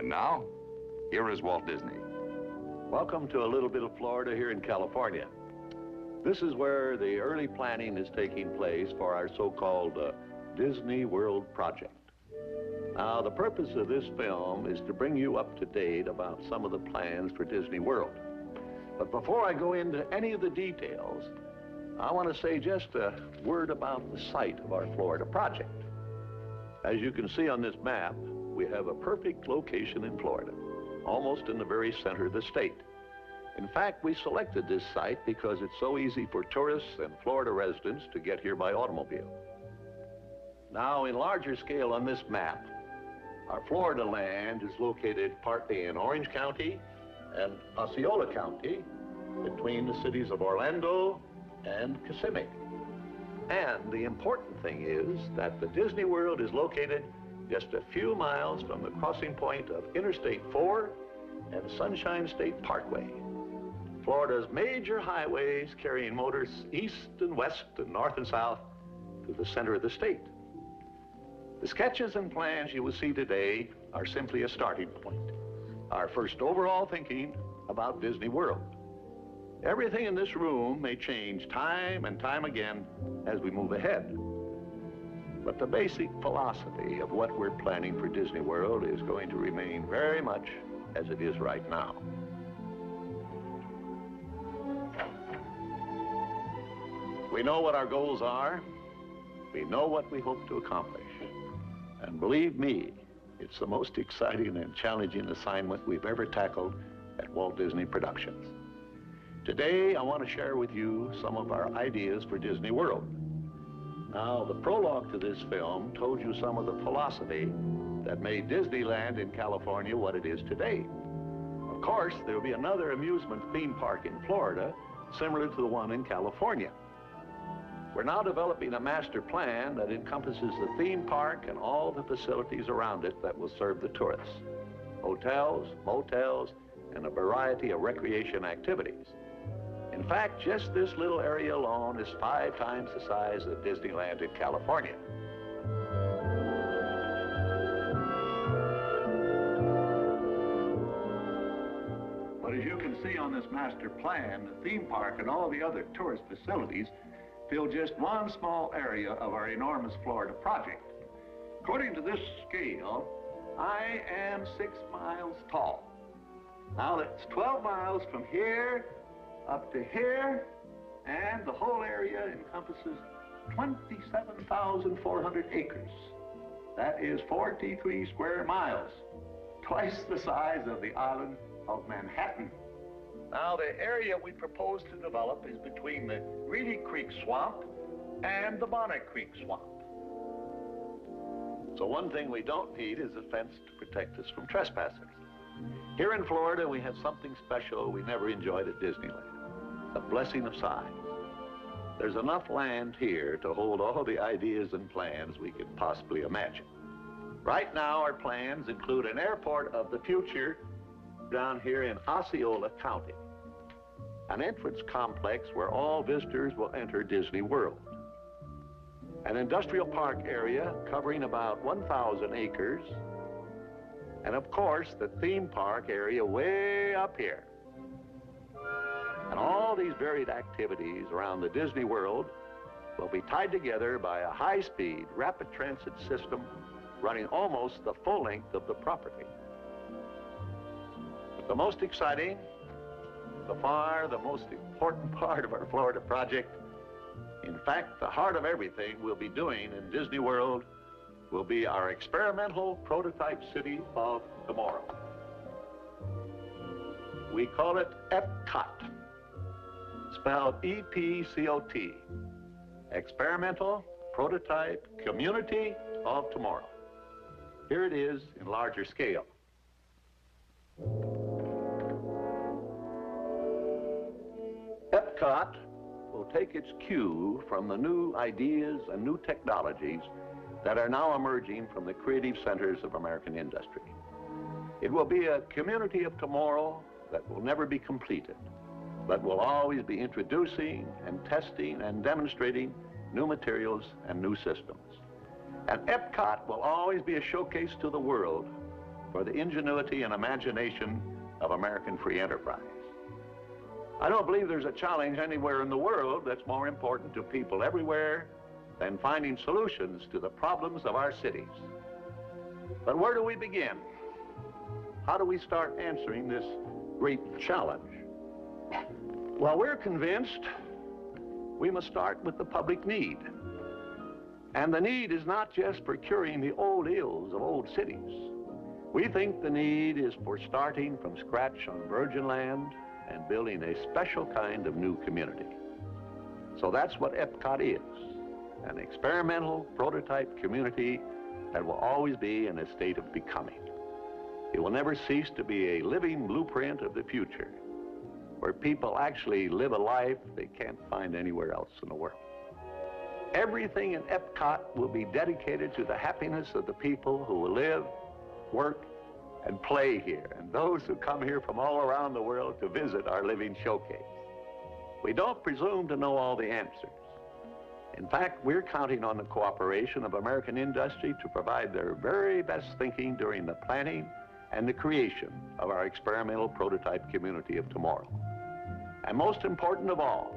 And now, here is Walt Disney. Welcome to a little bit of Florida here in California. This is where the early planning is taking place for our so-called Disney World project. Now, the purpose of this film is to bring you up to date about some of the plans for Disney World. But before I go into any of the details, I want to say just a word about the site of our Florida project. As you can see on this map, we have a perfect location in Florida, almost in the very center of the state. In fact, we selected this site because it's so easy for tourists and Florida residents to get here by automobile. Now, in larger scale on this map, our Florida land is located partly in Orange County and Osceola County, between the cities of Orlando and Kissimmee. And the important thing is that the Disney World is located just a few miles from the crossing point of Interstate 4 and Sunshine State Parkway, Florida's major highways carrying motors east and west and north and south to the center of the state. The sketches and plans you will see today are simply a starting point, our first overall thinking about Disney World. Everything in this room may change time and time again as we move ahead. But the basic philosophy of what we're planning for Disney World is going to remain very much as it is right now. We know what our goals are. We know what we hope to accomplish. And believe me, it's the most exciting and challenging assignment we've ever tackled at Walt Disney Productions. Today, I want to share with you some of our ideas for Disney World. Now, the prologue to this film told you some of the philosophy that made Disneyland in California what it is today. Of course, there will be another amusement theme park in Florida similar to the one in California. We're now developing a master plan that encompasses the theme park and all the facilities around it that will serve the tourists. Hotels, motels, and a variety of recreation activities. In fact, just this little area alone is 5 times the size of Disneyland in California. But as you can see on this master plan, the theme park and all the other tourist facilities fill just one small area of our enormous Florida project. According to this scale, I am 6 miles tall. Now that's 12 miles from here up to here, and the whole area encompasses 27,400 acres. That is 43 square miles, twice the size of the island of Manhattan. Now, the area we propose to develop is between the Reedy Creek Swamp and the Bonnet Creek Swamp. So one thing we don't need is a fence to protect us from trespassers. Here in Florida, we have something special we never enjoyed at Disneyland, a blessing of size. There's enough land here to hold all the ideas and plans we could possibly imagine. Right now, our plans include an airport of the future down here in Osceola County, an entrance complex where all visitors will enter Disney World, an industrial park area covering about 1,000 acres, and of course, the theme park area way up here. And all these varied activities around the Disney World will be tied together by a high-speed, rapid transit system running almost the full length of the property. But the most exciting, the most important part of our Florida project, in fact, the heart of everything we'll be doing in Disney World, will be our experimental prototype city of tomorrow. We call it EPCOT, spelled E-P-C-O-T, Experimental Prototype Community of Tomorrow. Here it is in larger scale. EPCOT will take its cue from the new ideas and new technologies that are now emerging from the creative centers of American industry. It will be a community of tomorrow that will never be completed, but will always be introducing and testing and demonstrating new materials and new systems. And EPCOT will always be a showcase to the world for the ingenuity and imagination of American free enterprise. I don't believe there's a challenge anywhere in the world that's more important to people everywhere than finding solutions to the problems of our cities. But where do we begin? How do we start answering this great challenge? Well, we're convinced we must start with the public need. And the need is not just for curing the old ills of old cities. We think the need is for starting from scratch on virgin land and building a special kind of new community. So that's what EPCOT is, an experimental prototype community that will always be in a state of becoming. It will never cease to be a living blueprint of the future, where people actually live a life they can't find anywhere else in the world. Everything in EPCOT will be dedicated to the happiness of the people who will live, work, and play here, and those who come here from all around the world to visit our living showcase. We don't presume to know all the answers. In fact, we're counting on the cooperation of American industry to provide their very best thinking during the planning and the creation of our experimental prototype community of tomorrow. And most important of all,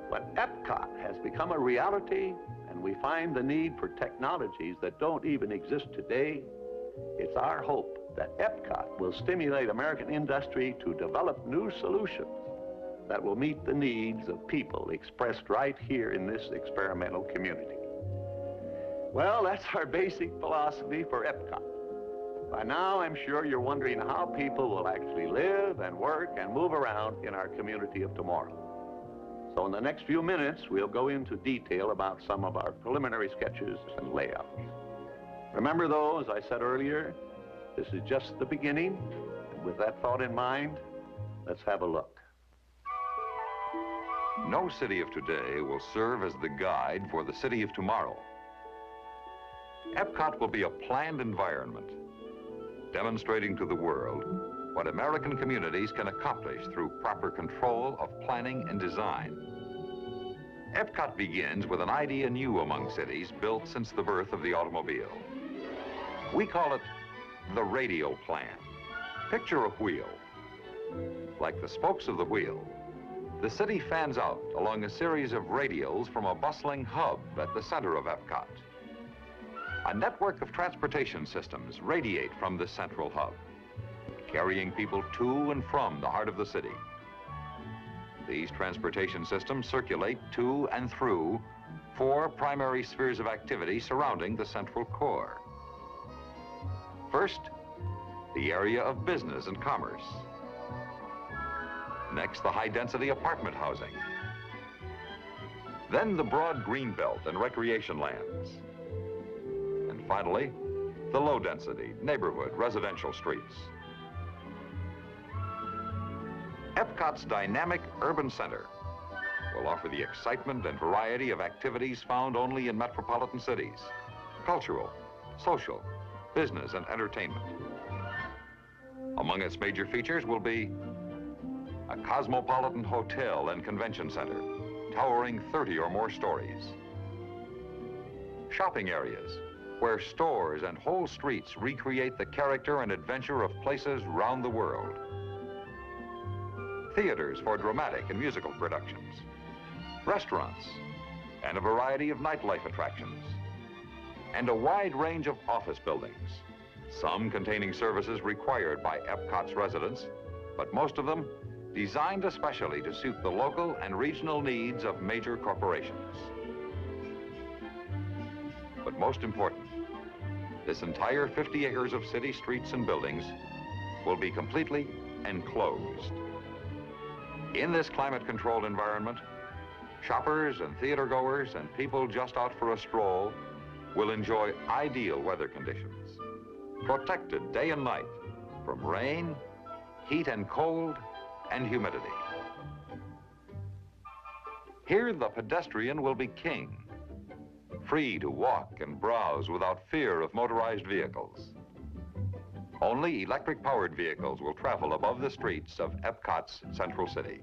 when EPCOT has become a reality and we find the need for technologies that don't even exist today, it's our hope that EPCOT will stimulate American industry to develop new solutions that will meet the needs of people expressed right here in this experimental community. Well, that's our basic philosophy for EPCOT. By now, I'm sure you're wondering how people will actually live and work and move around in our community of tomorrow. So in the next few minutes, we'll go into detail about some of our preliminary sketches and layouts. Remember though, as I said earlier, this is just the beginning. And with that thought in mind, let's have a look. No city of today will serve as the guide for the city of tomorrow. EPCOT will be a planned environment, demonstrating to the world what American communities can accomplish through proper control of planning and design. EPCOT begins with an idea new among cities built since the birth of the automobile. We call it the radio plan. Picture a wheel. Like the spokes of the wheel, the city fans out along a series of radials from a bustling hub at the center of EPCOT. A network of transportation systems radiate from this central hub, carrying people to and from the heart of the city. These transportation systems circulate to and through 4 primary spheres of activity surrounding the central core. First, the area of business and commerce. Next, the high-density apartment housing. Then the broad green belt and recreation lands. And finally, the low-density neighborhood residential streets. EPCOT's dynamic urban center will offer the excitement and variety of activities found only in metropolitan cities: cultural, social, business, and entertainment. Among its major features will be a cosmopolitan hotel and convention center, towering 30 or more stories. Shopping areas, where stores and whole streets recreate the character and adventure of places round the world. Theaters for dramatic and musical productions. Restaurants, and a variety of nightlife attractions. And a wide range of office buildings, some containing services required by EPCOT's residents, but most of them designed especially to suit the local and regional needs of major corporations. But most important, this entire 50 acres of city streets and buildings will be completely enclosed. In this climate-controlled environment, shoppers and theater goers and people just out for a stroll will enjoy ideal weather conditions, protected day and night from rain, heat and cold, and humidity. Here, the pedestrian will be king, free to walk and browse without fear of motorized vehicles. Only electric-powered vehicles will travel above the streets of EPCOT's central city.